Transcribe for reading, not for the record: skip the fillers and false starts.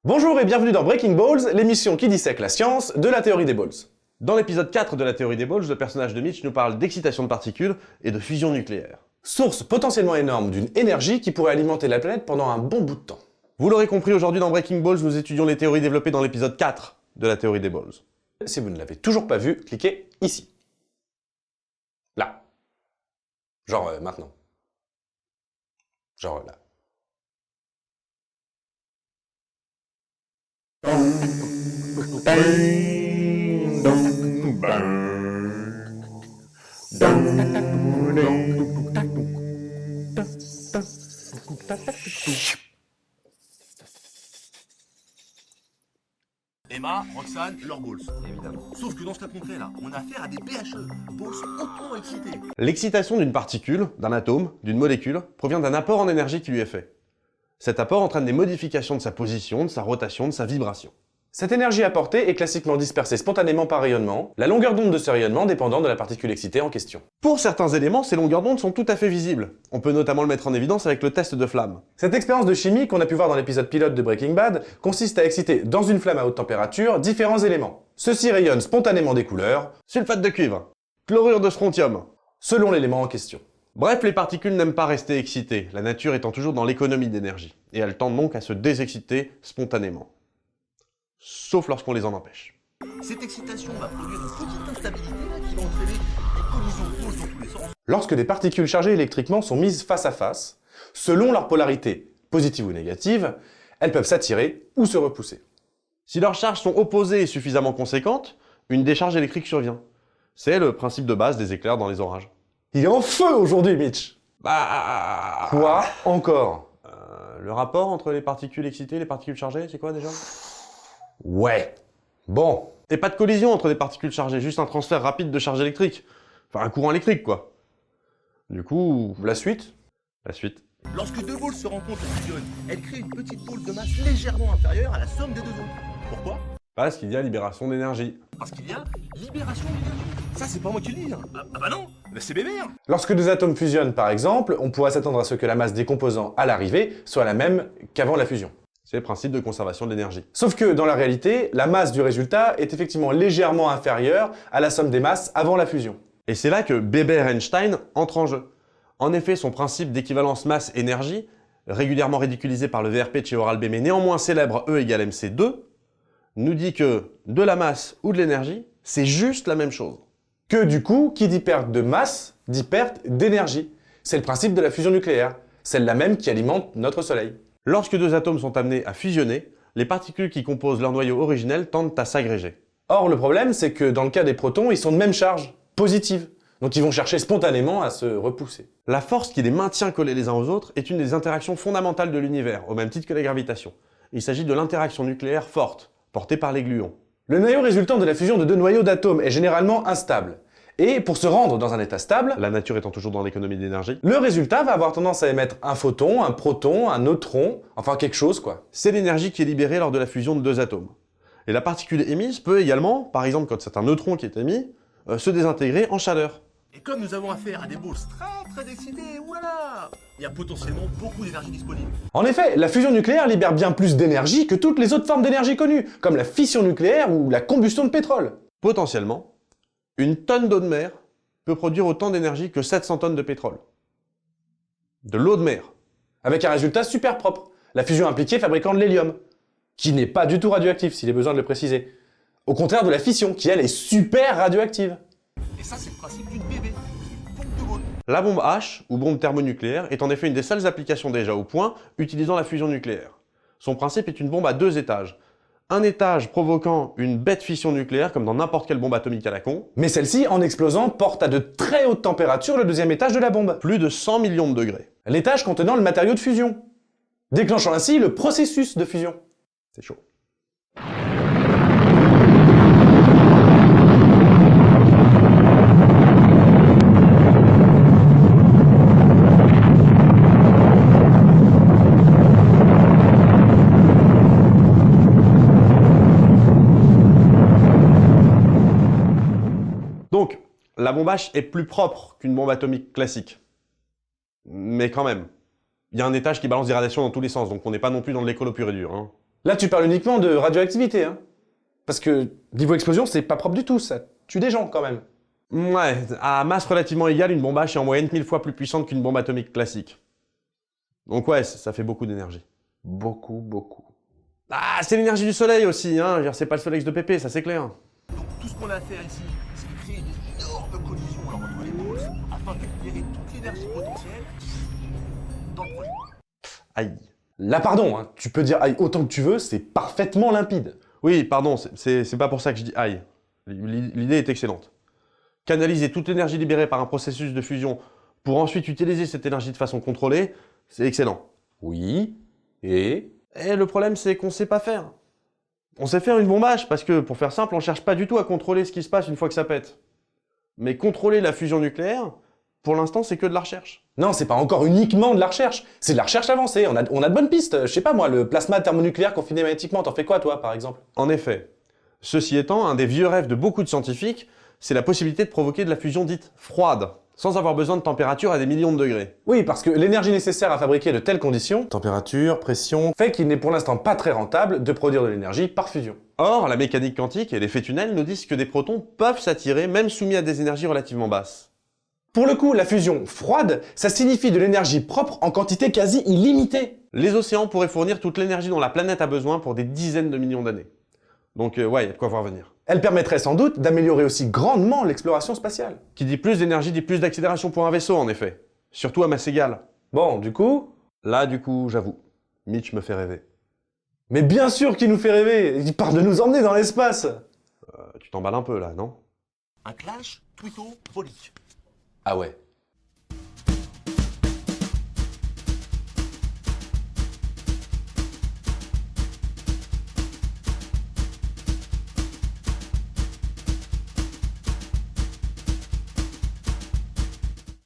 Bonjour et bienvenue dans Breaking Balls, l'émission qui dissèque la science de la théorie des balls. Dans l'épisode 4 de la théorie des balls, le personnage de Mitch nous parle d'excitation de particules et de fusion nucléaire. Source potentiellement énorme d'une énergie qui pourrait alimenter la planète pendant un bon bout de temps. Vous l'aurez compris, aujourd'hui dans Breaking Balls, nous étudions les théories développées dans l'épisode 4 de la théorie des balls. Si vous ne l'avez toujours pas vu, cliquez ici. Là. Genre maintenant. Genre là. Emma, Roxane, leurs balls. Évidemment. Sauf que dans ce cas concret là, on a affaire à des BHE, balls hautement excités. L'excitation d'une particule, d'un atome, d'une molécule, provient d'un apport en énergie qui lui est fait. Cet apport entraîne des modifications de sa position, de sa rotation, de sa vibration. Cette énergie apportée est classiquement dispersée spontanément par rayonnement, la longueur d'onde de ce rayonnement dépendant de la particule excitée en question. Pour certains éléments, ces longueurs d'onde sont tout à fait visibles. On peut notamment le mettre en évidence avec le test de flamme. Cette expérience de chimie qu'on a pu voir dans l'épisode pilote de Breaking Bad consiste à exciter dans une flamme à haute température différents éléments. Ceux-ci rayonnent spontanément des couleurs, Sulfate de cuivre, chlorure de strontium. selon l'élément en question. Bref, les particules n'aiment pas rester excitées, la nature étant toujours dans l'économie d'énergie, et elles tendent donc à se désexciter spontanément. Sauf lorsqu'on les en empêche. Cette excitation va produire une petite instabilité là, qui va entraîner des collisions de pôles dans tous les sens. Lorsque des particules chargées électriquement sont mises face à face, selon leur polarité, positive ou négative, elles peuvent s'attirer ou se repousser. Si leurs charges sont opposées et suffisamment conséquentes, une décharge électrique survient. C'est le principe de base des éclairs dans les orages. Il est en feu aujourd'hui, Mitch! Bah... Quoi encore? Le rapport entre les particules excitées et les particules chargées, c'est quoi déjà? Ouais. Bon. Et pas de collision entre des particules chargées, juste un transfert rapide de charge électrique. Enfin, un courant électrique, quoi. Du coup... La suite? La suite. Lorsque deux balls se rencontrent et fusionnent, elles créent une petite boule de masse légèrement inférieure à la somme des deux autres. Pourquoi? Parce qu'il y a libération d'énergie. Parce qu'il y a libération d'énergie. Ça c'est pas moi qui le dis. Hein. Ah bah non, c'est Bébert. Lorsque deux atomes fusionnent, par exemple, on pourrait s'attendre à ce que la masse des composants à l'arrivée soit la même qu'avant la fusion. C'est le principe de conservation de l'énergie. Sauf que, dans la réalité, la masse du résultat est effectivement légèrement inférieure à la somme des masses avant la fusion. Et c'est là que Weber-Einstein entre en jeu. En effet, son principe d'équivalence masse-énergie, régulièrement ridiculisé par le VRP de chez Oral-B, mais néanmoins célèbre E égale mc2, nous dit que de la masse ou de l'énergie, c'est juste la même chose. Que du coup, qui dit perte de masse, dit perte d'énergie. C'est le principe de la fusion nucléaire, celle-là même qui alimente notre Soleil. Lorsque deux atomes sont amenés à fusionner, les particules qui composent leur noyau originel tendent à s'agréger. Or, le problème, c'est que dans le cas des protons, ils sont de même charge, positive. Donc ils vont chercher spontanément à se repousser. La force qui les maintient collés les uns aux autres est une des interactions fondamentales de l'univers, au même titre que la gravitation. Il s'agit de l'interaction nucléaire forte, portée par les gluons. Le noyau résultant de la fusion de deux noyaux d'atomes est généralement instable. Et pour se rendre dans un état stable, La nature étant toujours dans l'économie d'énergie, le résultat va avoir tendance à émettre un photon, un proton, un neutron, enfin quelque chose quoi. c'est l'énergie qui est libérée lors de la fusion de deux atomes. Et la particule émise peut également, par exemple quand c'est un neutron qui est émis, se désintégrer en chaleur. Et comme nous avons affaire à des balls très excités, voilà, il y a potentiellement beaucoup d'énergie disponible. En effet, la fusion nucléaire libère bien plus d'énergie que toutes les autres formes d'énergie connues, comme la fission nucléaire ou la combustion de pétrole. Potentiellement, une tonne d'eau de mer peut produire autant d'énergie que 700 tonnes de pétrole. De l'eau de mer. Avec un résultat super propre, la fusion impliquée fabriquant de l'hélium, qui n'est pas du tout radioactif s'il est besoin de le préciser. Au contraire de la fission, qui elle est super radioactive. Et ça c'est le principe d'une BB, une pompe de balles. La bombe H, ou bombe thermonucléaire, est en effet une des seules applications déjà au point utilisant la fusion nucléaire. Son principe est une bombe à deux étages. Un étage provoquant une bête fission nucléaire, comme dans n'importe quelle bombe atomique à la con, Mais celle-ci, en explosant, porte à de très hautes températures le deuxième étage de la bombe. plus de 100 millions de degrés. L'étage contenant le matériau de fusion, déclenchant ainsi le processus de fusion. C'est chaud. Donc, la bombe H est plus propre qu'une bombe atomique classique. Mais quand même, il y a un étage qui balance des radiations dans tous les sens, donc on n'est pas non plus dans de l'écolo pur et dur. Hein. Là, tu parles uniquement de radioactivité, hein. Parce que niveau explosion, c'est pas propre du tout, ça tue des gens quand même. Ouais, à masse relativement égale, une bombe H est en moyenne 1000 fois plus puissante qu'une bombe atomique classique. Donc ouais, ça fait beaucoup d'énergie. Beaucoup. Ah, c'est l'énergie du soleil aussi, hein. Je veux dire, c'est pas le soleil de Pépé, ça c'est clair. Donc tout ce qu'on a à faire ici, c'est de créer une énorme collision là, entre les pôles afin de libérer toute l'énergie potentielle dans le projet. Aïe. Là, pardon, hein, tu peux dire aïe autant que tu veux, c'est parfaitement limpide. Oui, pardon, c'est pas pour ça que je dis aïe. L'idée est excellente. Canaliser toute l'énergie libérée par un processus de fusion pour ensuite utiliser cette énergie de façon contrôlée, c'est excellent. Oui, et Le problème, c'est qu'on sait pas faire. On sait faire une bombe H parce que, pour faire simple, on cherche pas du tout à contrôler ce qui se passe une fois que ça pète. Mais contrôler la fusion nucléaire, pour l'instant, c'est que de la recherche. Non, c'est pas encore uniquement de la recherche. C'est de la recherche avancée. On a de bonnes pistes. Je sais pas moi, le plasma thermonucléaire confiné magnétiquement, t'en fais quoi toi, par exemple? En effet. Ceci étant, un des vieux rêves de beaucoup de scientifiques, c'est la possibilité de provoquer de la fusion dite froide, sans avoir besoin de température à des millions de degrés. Oui, parce que l'énergie nécessaire à fabriquer de telles conditions, température, pression, fait qu'il n'est pour l'instant pas très rentable de produire de l'énergie par fusion. Or, la mécanique quantique et l'effet tunnel nous disent que des protons peuvent s'attirer, même soumis à des énergies relativement basses. Pour le coup, la fusion froide, ça signifie de l'énergie propre en quantité quasi illimitée. Les océans pourraient fournir toute l'énergie dont la planète a besoin pour des dizaines de millions d'années. Donc ouais, il y a de quoi voir venir. Elle permettrait sans doute d'améliorer aussi grandement l'exploration spatiale. Qui dit plus d'énergie dit plus d'accélération pour un vaisseau, en effet. Surtout à masse égale. Bon, du coup... Là, du coup, j'avoue, Mitch me fait rêver. Mais bien sûr qu'il nous fait rêver. Il parle de nous emmener dans l'espace. Tu t'emballes un peu, là, non? Un clash twitto-volique. Ah ouais.